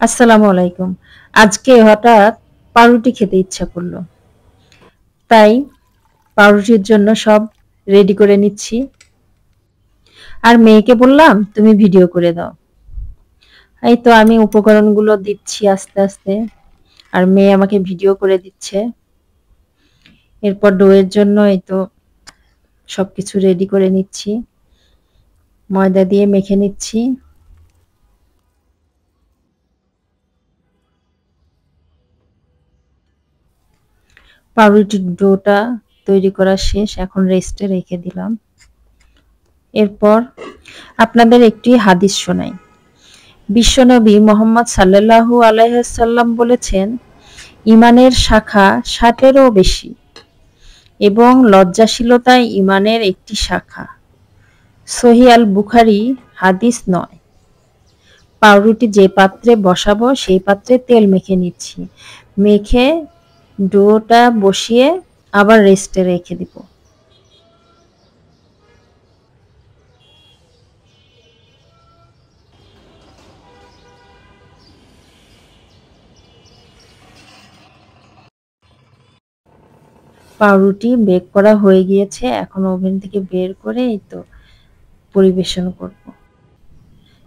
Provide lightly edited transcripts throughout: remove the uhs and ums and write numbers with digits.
আসসালামু আলাইকুম। আজকে হঠাৎ পাউরুটি খেতে ইচ্ছা করলো। তাই পাউরুটির জন্য সব রেডি করে নিচ্ছি। আর মেয়েকে বললাম, তুমি ভিডিও করে দাও। এই তো আমি উপকরণগুলো দিচ্ছি আস্তে আস্তে। আর মেয়ে আমাকে ভিডিও করে দিচ্ছে। এরপর ডোয়ের জন্য এই তো সবকিছু রেডি করে নিচ্ছি। ময়দা দিয়ে মেখে নিচ্ছি। পাউরুটির ডোটা তৈরি করা শেষ, এখন রেস্টে রেখে দিলাম। এরপর আপনাদের একটি হাদিস শোনাই। বিশ্বনবী মোহাম্মদ সাল্লাল্লাহু আলাইহি সাল্লাম বলেছেন, ঈমানের শাখা ৬০-এরও বেশি এবং লজ্জাশীলতা ঈমানের একটি শাখা। সহিহ আল বুখারী, হাদিস ৯। পাউরুটি যে পাত্রে বসাবো সেই পাত্রে তেল মেখে নিচ্ছি। মেখে ডোটা বসিয়ে আবার রেস্টে রেখে দিব। পাউরুটি বেক করা হয়ে গিয়েছে, এখন ওভেন থেকে বের করে এই তো পরিবেশন করব।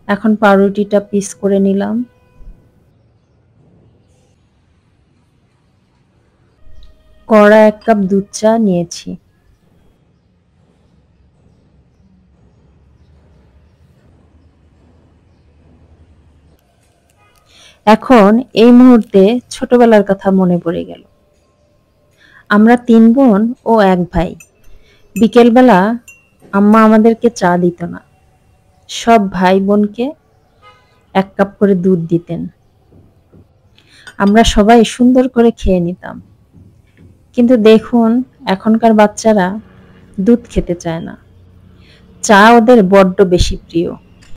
এখন পাউরুটিটা পিস করে নিলাম। কড়া ১ কাপ দুধ চা নিয়েছি। এখন এই মুহূর্তে ছোটবেলার কথা মনে পড়ে গেল। আমরা ৩ বোন ও ১ ভাই। বিকেলবেলা আম্মা আমাদেরকে চা দিত না। সব ভাই বোনকে ১ কাপ করে দুধ দিতেন। আমরা সবাই সুন্দর করে খেয়ে নিতাম। কিন্তু দেখুন এখনকার বাচ্চারা দুধ খেতে চায় না। চা ওদের বড্ড বেশি প্রিয়।